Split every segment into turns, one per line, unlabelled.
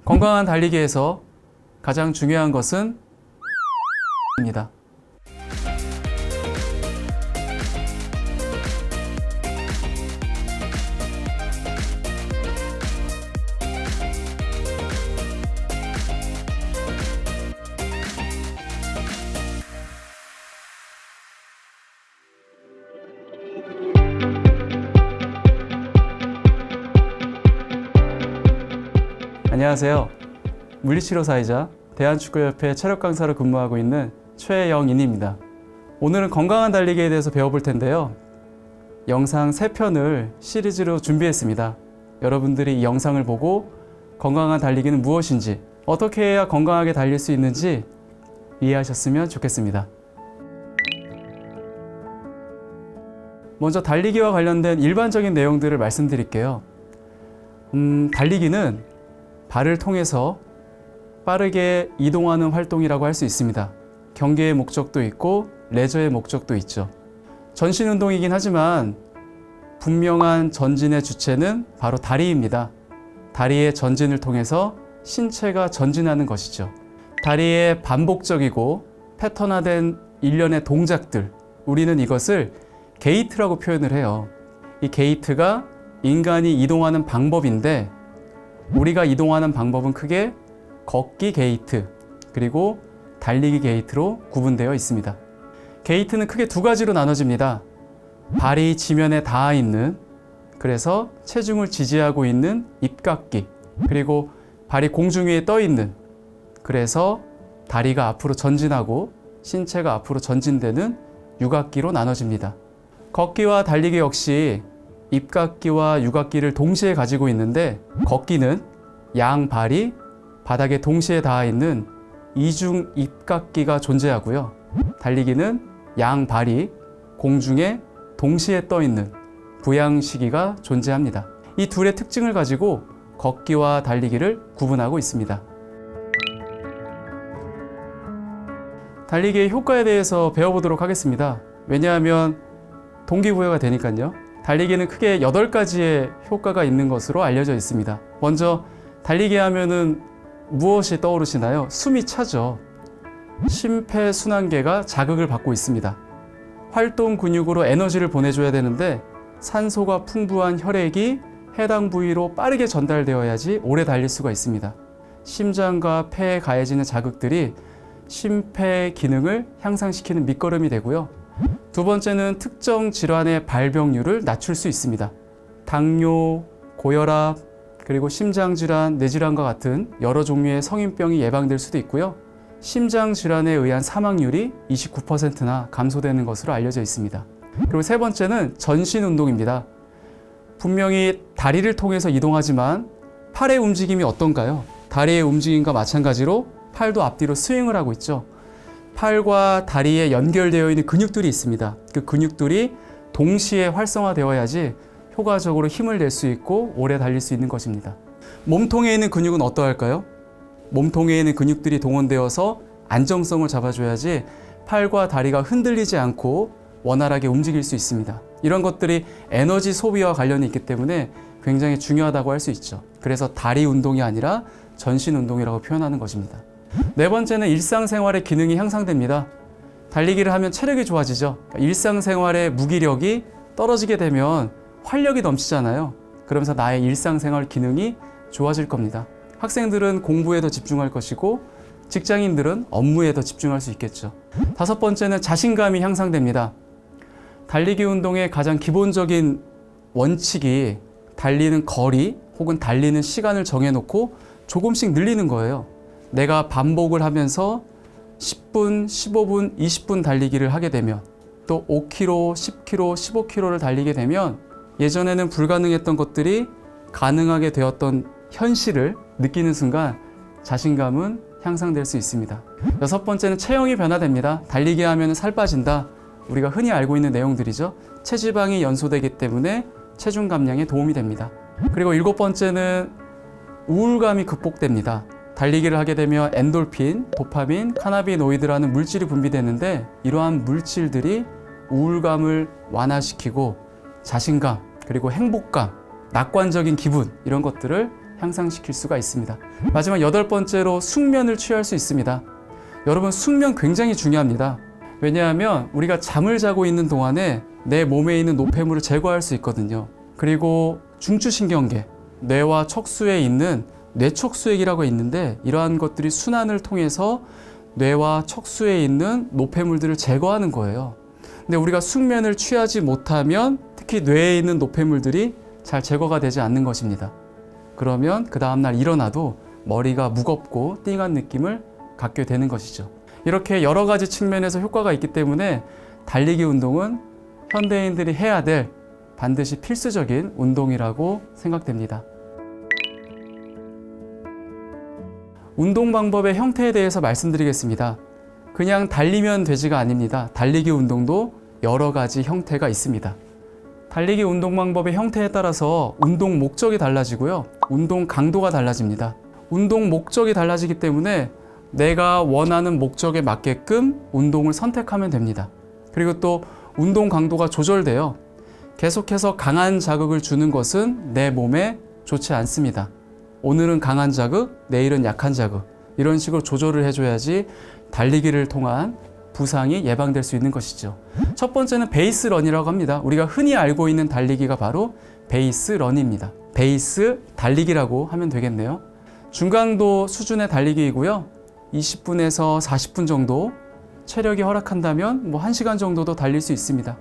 건강한 달리기에서 가장 중요한 것은 입니다. 안녕하세요. 물리치료사이자 대한축구협회 체력 강사로 근무하고 있는 최영인입니다. 오늘은 건강한 달리기에 대해서 배워볼 텐데요. 영상 3편을 시리즈로 준비했습니다. 여러분들이 이 영상을 보고 건강한 달리기는 무엇인지, 어떻게 해야 건강하게 달릴 수 있는지 이해하셨으면 좋겠습니다. 먼저 달리기와 관련된 일반적인 내용들을 말씀드릴게요. 달리기는 발을 통해서 빠르게 이동하는 활동이라고 할 수 있습니다. 경기의 목적도 있고 레저의 목적도 있죠. 전신 운동이긴 하지만 분명한 전진의 주체는 바로 다리입니다. 다리의 전진을 통해서 신체가 전진하는 것이죠. 다리의 반복적이고 패턴화된 일련의 동작들, 우리는 이것을 게이트라고 표현을 해요. 이 게이트가 인간이 이동하는 방법인데, 우리가 이동하는 방법은 크게 걷기 게이트 그리고 달리기 게이트로 구분되어 있습니다. 게이트는 크게 두 가지로 나눠집니다. 발이 지면에 닿아 있는, 그래서 체중을 지지하고 있는 입각기, 그리고 발이 공중 위에 떠 있는, 그래서 다리가 앞으로 전진하고 신체가 앞으로 전진되는 육각기로 나눠집니다. 걷기와 달리기 역시 입각기와 육각기를 동시에 가지고 있는데, 걷기는 양발이 바닥에 동시에 닿아 있는 이중 입각기가 존재하고요. 달리기는 양발이 공중에 동시에 떠 있는 부양시기가 존재합니다. 이 둘의 특징을 가지고 걷기와 달리기를 구분하고 있습니다. 달리기의 효과에 대해서 배워보도록 하겠습니다. 왜냐하면 동기부여가 되니까요. 달리기는 크게 8가지의 효과가 있는 것으로 알려져 있습니다. 먼저 달리기 하면은 무엇이 떠오르시나요? 숨이 차죠. 심폐순환계가 자극을 받고 있습니다. 활동 근육으로 에너지를 보내줘야 되는데 산소가 풍부한 혈액이 해당 부위로 빠르게 전달되어야지 오래 달릴 수가 있습니다. 심장과 폐에 가해지는 자극들이 심폐 기능을 향상시키는 밑거름이 되고요. 두 번째는 특정 질환의 발병률을 낮출 수 있습니다. 당뇨, 고혈압, 그리고 심장질환, 뇌질환과 같은 여러 종류의 성인병이 예방될 수도 있고요. 심장질환에 의한 사망률이 29%나 감소되는 것으로 알려져 있습니다. 그리고 세 번째는 전신 운동입니다. 분명히 다리를 통해서 이동하지만 팔의 움직임이 어떤가요? 다리의 움직임과 마찬가지로 팔도 앞뒤로 스윙을 하고 있죠. 팔과 다리에 연결되어 있는 근육들이 있습니다. 그 근육들이 동시에 활성화되어야지 효과적으로 힘을 낼 수 있고 오래 달릴 수 있는 것입니다. 몸통에 있는 근육은 어떠할까요? 몸통에 있는 근육들이 동원되어서 안정성을 잡아줘야지 팔과 다리가 흔들리지 않고 원활하게 움직일 수 있습니다. 이런 것들이 에너지 소비와 관련이 있기 때문에 굉장히 중요하다고 할 수 있죠. 그래서 다리 운동이 아니라 전신 운동이라고 표현하는 것입니다. 네 번째는 일상생활의 기능이 향상됩니다. 달리기를 하면 체력이 좋아지죠. 일상생활의 무기력이 떨어지게 되면 활력이 넘치잖아요. 그러면서 나의 일상생활 기능이 좋아질 겁니다. 학생들은 공부에 더 집중할 것이고 직장인들은 업무에 더 집중할 수 있겠죠. 다섯 번째는 자신감이 향상됩니다. 달리기 운동의 가장 기본적인 원칙이 달리는 거리 혹은 달리는 시간을 정해놓고 조금씩 늘리는 거예요. 내가 반복을 하면서 10분, 15분, 20분 달리기를 하게 되면, 또 5km, 10km, 15km를 달리게 되면 예전에는 불가능했던 것들이 가능하게 되었던 현실을 느끼는 순간 자신감은 향상될 수 있습니다. 여섯 번째는 체형이 변화됩니다. 달리기 하면 살 빠진다. 우리가 흔히 알고 있는 내용들이죠. 체지방이 연소되기 때문에 체중 감량에 도움이 됩니다. 그리고 일곱 번째는 우울감이 극복됩니다. 달리기를 하게 되면 엔돌핀, 도파민, 카나비노이드라는 물질이 분비되는데, 이러한 물질들이 우울감을 완화시키고 자신감, 그리고 행복감, 낙관적인 기분, 이런 것들을 향상시킬 수가 있습니다. 마지막 8번째로 숙면을 취할 수 있습니다. 여러분, 숙면 굉장히 중요합니다. 왜냐하면 우리가 잠을 자고 있는 동안에 내 몸에 있는 노폐물을 제거할 수 있거든요. 그리고 중추신경계, 뇌와 척수에 있는 뇌척수액이라고 있는데 이러한 것들이 순환을 통해서 뇌와 척수에 있는 노폐물들을 제거하는 거예요. 근데 우리가 숙면을 취하지 못하면 특히 뇌에 있는 노폐물들이 잘 제거가 되지 않는 것입니다. 그러면 그 다음날 일어나도 머리가 무겁고 띵한 느낌을 갖게 되는 것이죠. 이렇게 여러 가지 측면에서 효과가 있기 때문에 달리기 운동은 현대인들이 해야 될 반드시 필수적인 운동이라고 생각됩니다. 운동 방법의 형태에 대해서 말씀드리겠습니다. 그냥 달리면 되지가 아닙니다. 달리기 운동도 여러 가지 형태가 있습니다. 달리기 운동 방법의 형태에 따라서 운동 목적이 달라지고요. 운동 강도가 달라집니다. 운동 목적이 달라지기 때문에 내가 원하는 목적에 맞게끔 운동을 선택하면 됩니다. 그리고 또 운동 강도가 조절돼요. 계속해서 강한 자극을 주는 것은 내 몸에 좋지 않습니다. 오늘은 강한 자극, 내일은 약한 자극, 이런 식으로 조절을 해줘야지 달리기를 통한 부상이 예방될 수 있는 것이죠. 첫 번째는 베이스 런이라고 합니다. 우리가 흔히 알고 있는 달리기가 바로 베이스 런입니다. 베이스 달리기라고 하면 되겠네요. 중강도 수준의 달리기이고요. 20분에서 40분 정도 체력이 허락한다면 1시간 정도도 달릴 수 있습니다.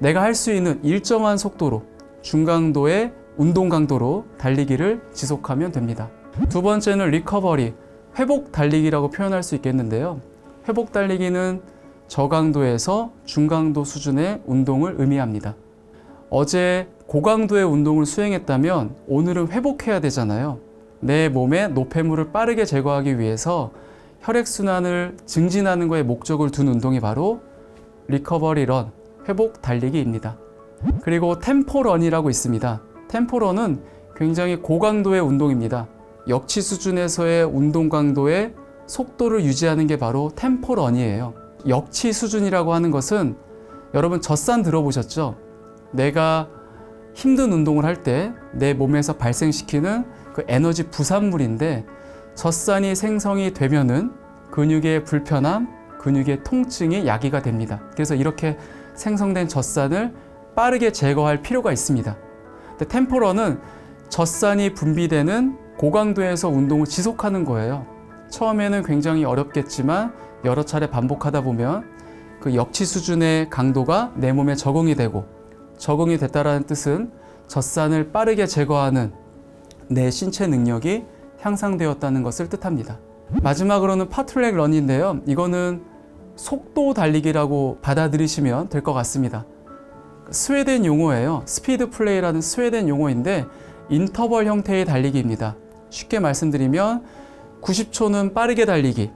내가 할 수 있는 일정한 속도로 중강도의 운동 강도로 달리기를 지속하면 됩니다. 두 번째는 리커버리, 회복 달리기라고 표현할 수 있겠는데요. 회복 달리기는 저강도에서 중강도 수준의 운동을 의미합니다. 어제 고강도의 운동을 수행했다면 오늘은 회복해야 되잖아요. 내 몸의 노폐물을 빠르게 제거하기 위해서 혈액순환을 증진하는 것에 목적을 둔 운동이 바로 리커버리 런, 회복 달리기입니다. 그리고 템포런이라고 있습니다. 템포런은 굉장히 고강도의 운동입니다. 역치 수준에서의 운동 강도의 속도를 유지하는 게 바로 템포런이에요. 역치 수준이라고 하는 것은 여러분 젖산 들어보셨죠? 내가 힘든 운동을 할 때 내 몸에서 발생시키는 그 에너지 부산물인데 젖산이 생성이 되면은 근육의 불편함, 근육의 통증이 야기가 됩니다. 그래서 이렇게 생성된 젖산을 빠르게 제거할 필요가 있습니다. 근데 템포런은 젖산이 분비되는 고강도에서 운동을 지속하는 거예요. 처음에는 굉장히 어렵겠지만 여러 차례 반복하다 보면 그 역치 수준의 강도가 내 몸에 적응이 되고, 적응이 됐다는 뜻은 젖산을 빠르게 제거하는 내 신체 능력이 향상되었다는 것을 뜻합니다. 마지막으로는 파트랙 런인데요. 이거는 속도 달리기라고 받아들이시면 될 것 같습니다. 스웨덴 용어예요. 스피드 플레이라는 스웨덴 용어인데 인터벌 형태의 달리기입니다. 쉽게 말씀드리면 90초는 빠르게 달리기,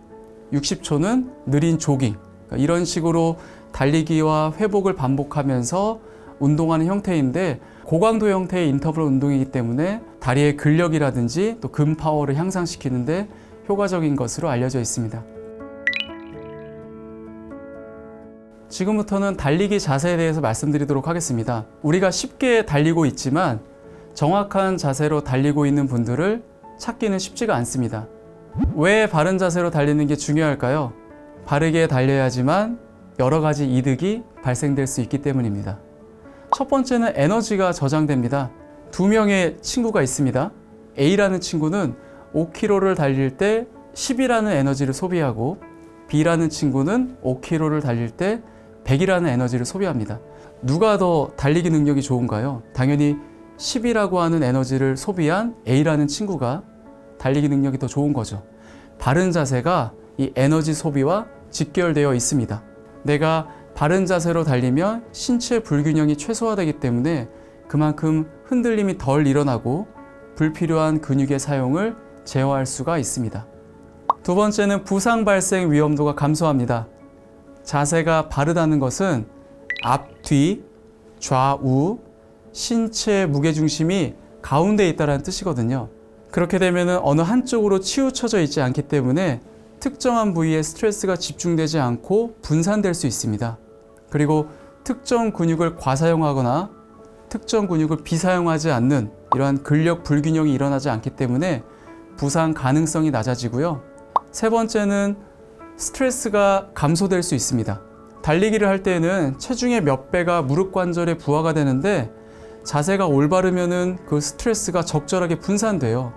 60초는 느린 조깅, 이런 식으로 달리기와 회복을 반복하면서 운동하는 형태인데 고강도 형태의 인터벌 운동이기 때문에 다리의 근력이라든지 또 근 파워를 향상시키는데 효과적인 것으로 알려져 있습니다. 지금부터는 달리기 자세에 대해서 말씀드리도록 하겠습니다. 우리가 쉽게 달리고 있지만 정확한 자세로 달리고 있는 분들을 찾기는 쉽지가 않습니다. 왜 바른 자세로 달리는 게 중요할까요? 바르게 달려야지만 여러 가지 이득이 발생될 수 있기 때문입니다. 첫 번째는 에너지가 저장됩니다. 두 명의 친구가 있습니다. A라는 친구는 5km를 달릴 때 10이라는 에너지를 소비하고 B라는 친구는 5km를 달릴 때 100이라는 에너지를 소비합니다. 누가 더 달리기 능력이 좋은가요? 당연히 10이라고 하는 에너지를 소비한 A라는 친구가 달리기 능력이 더 좋은 거죠. 바른 자세가 이 에너지 소비와 직결되어 있습니다. 내가 바른 자세로 달리면 신체 불균형이 최소화되기 때문에 그만큼 흔들림이 덜 일어나고 불필요한 근육의 사용을 제어할 수가 있습니다. 두 번째는 부상 발생 위험도가 감소합니다. 자세가 바르다는 것은 앞, 뒤, 좌우, 신체 무게중심이 가운데에 있다는 뜻이거든요. 그렇게 되면 어느 한쪽으로 치우쳐져 있지 않기 때문에 특정한 부위에 스트레스가 집중되지 않고 분산될 수 있습니다. 그리고 특정 근육을 과사용하거나 특정 근육을 비사용하지 않는 이러한 근력 불균형이 일어나지 않기 때문에 부상 가능성이 낮아지고요. 세 번째는 스트레스가 감소될 수 있습니다. 달리기를 할 때에는 체중의 몇 배가 무릎 관절에 부하가 되는데 자세가 올바르면은 그 스트레스가 적절하게 분산돼요.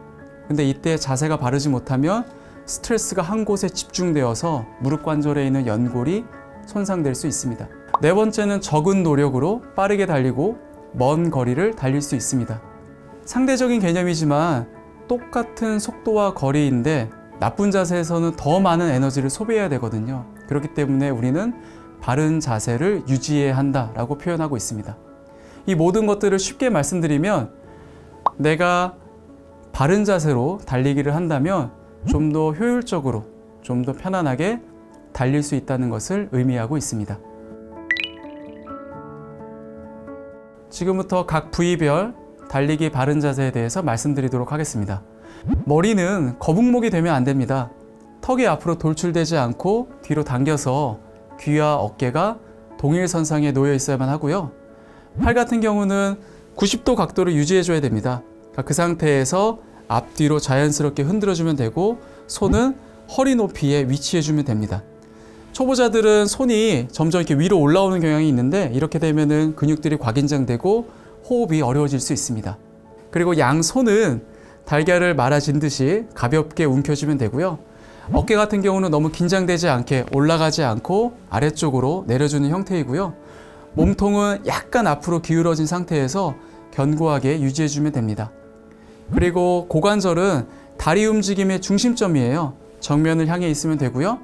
근데 이때 자세가 바르지 못하면 스트레스가 한 곳에 집중되어서 무릎 관절에 있는 연골이 손상될 수 있습니다. 네 번째는 적은 노력으로 빠르게 달리고 먼 거리를 달릴 수 있습니다. 상대적인 개념이지만 똑같은 속도와 거리인데 나쁜 자세에서는 더 많은 에너지를 소비해야 되거든요. 그렇기 때문에 우리는 바른 자세를 유지해야 한다라고 표현하고 있습니다. 이 모든 것들을 쉽게 말씀드리면 내가 바른 자세로 달리기를 한다면 좀 더 효율적으로, 좀 더 편안하게 달릴 수 있다는 것을 의미하고 있습니다. 지금부터 각 부위별 달리기 바른 자세에 대해서 말씀드리도록 하겠습니다. 머리는 거북목이 되면 안 됩니다. 턱이 앞으로 돌출되지 않고 뒤로 당겨서 귀와 어깨가 동일선상에 놓여 있어야만 하고요. 팔 같은 경우는 90도 각도를 유지해 줘야 됩니다. 그 상태에서 앞뒤로 자연스럽게 흔들어주면 되고 손은 허리 높이에 위치해 주면 됩니다. 초보자들은 손이 점점 이렇게 위로 올라오는 경향이 있는데 이렇게 되면은 근육들이 과긴장되고 호흡이 어려워질 수 있습니다. 그리고 양손은 달걀을 말아진 듯이 가볍게 움켜주면 되고요. 어깨 같은 경우는 너무 긴장되지 않게 올라가지 않고 아래쪽으로 내려주는 형태이고요. 몸통은 약간 앞으로 기울어진 상태에서 견고하게 유지해주면 됩니다. 그리고 고관절은 다리 움직임의 중심점이에요. 정면을 향해 있으면 되고요.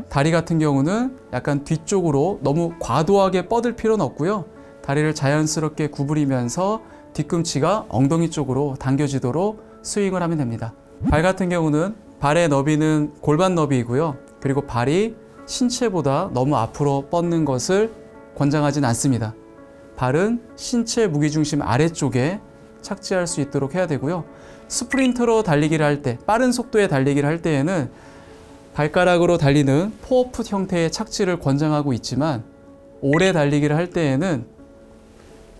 다리 같은 경우는 약간 뒤쪽으로 너무 과도하게 뻗을 필요는 없고요. 다리를 자연스럽게 구부리면서 뒤꿈치가 엉덩이 쪽으로 당겨지도록 스윙을 하면 됩니다. 발 같은 경우는 발의 너비는 골반 너비이고요. 그리고 발이 신체보다 너무 앞으로 뻗는 것을 권장하진 않습니다. 발은 신체 무게중심 아래쪽에 착지할 수 있도록 해야 되고요. 스프린터로 달리기를 할 때, 빠른 속도의 달리기를 할 때에는 발가락으로 달리는 포어풋 형태의 착지를 권장하고 있지만 오래 달리기를 할 때에는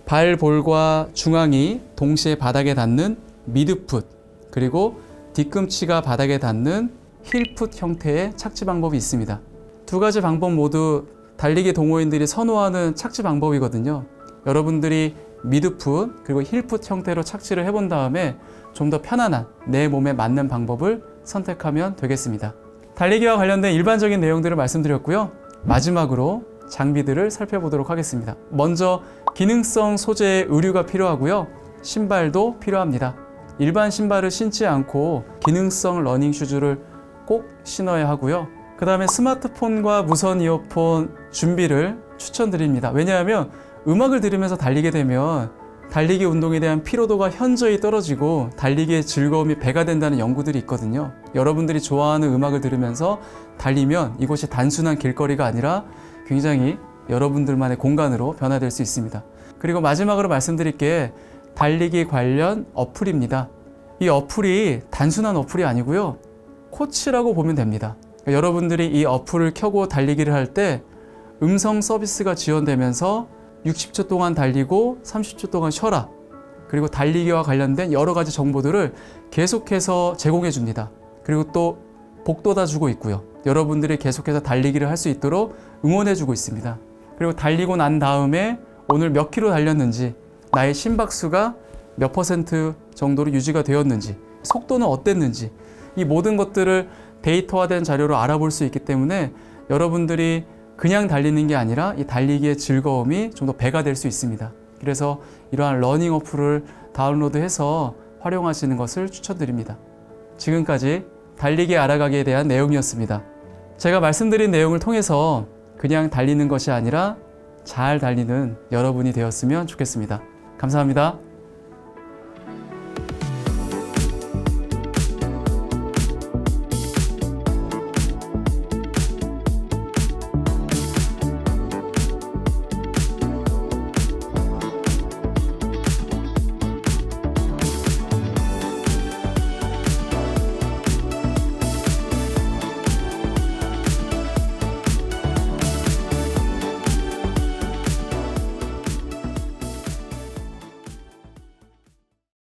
발볼과 중앙이 동시에 바닥에 닿는 미드풋, 그리고 뒤꿈치가 바닥에 닿는 힐풋 형태의 착지 방법이 있습니다. 두 가지 방법 모두 달리기 동호인들이 선호하는 착지 방법이거든요. 여러분들이 미드풋 그리고 힐풋 형태로 착지를 해본 다음에 좀 더 편안한 내 몸에 맞는 방법을 선택하면 되겠습니다. 달리기와 관련된 일반적인 내용들을 말씀드렸고요. 마지막으로 장비들을 살펴보도록 하겠습니다. 먼저 기능성 소재의 의류가 필요하고요. 신발도 필요합니다. 일반 신발을 신지 않고 기능성 러닝 슈즈를 꼭 신어야 하고요. 그 다음에 스마트폰과 무선 이어폰 준비를 추천드립니다. 왜냐하면 음악을 들으면서 달리게 되면 달리기 운동에 대한 피로도가 현저히 떨어지고 달리기의 즐거움이 배가 된다는 연구들이 있거든요. 여러분들이 좋아하는 음악을 들으면서 달리면 이곳이 단순한 길거리가 아니라 굉장히 여러분들만의 공간으로 변화될 수 있습니다. 그리고 마지막으로 말씀드릴 게 달리기 관련 어플입니다. 이 어플이 단순한 어플이 아니고요. 코치라고 보면 됩니다. 여러분들이 이 어플을 켜고 달리기를 할 때 음성 서비스가 지원되면서 60초 동안 달리고 30초 동안 쉬어라. 그리고 달리기와 관련된 여러 가지 정보들을 계속해서 제공해 줍니다. 그리고 또 복돋아 주고 있고요. 여러분들이 계속해서 달리기를 할 수 있도록 응원해 주고 있습니다. 그리고 달리고 난 다음에 오늘 몇 킬로 달렸는지, 나의 심박수가 몇 퍼센트 정도로 유지가 되었는지, 속도는 어땠는지, 이 모든 것들을 데이터화된 자료로 알아볼 수 있기 때문에 여러분들이 그냥 달리는 게 아니라 이 달리기의 즐거움이 좀 더 배가 될 수 있습니다. 그래서 이러한 러닝 어플을 다운로드해서 활용하시는 것을 추천드립니다. 지금까지 달리기 알아가기에 대한 내용이었습니다. 제가 말씀드린 내용을 통해서 그냥 달리는 것이 아니라 잘 달리는 여러분이 되었으면 좋겠습니다. 감사합니다.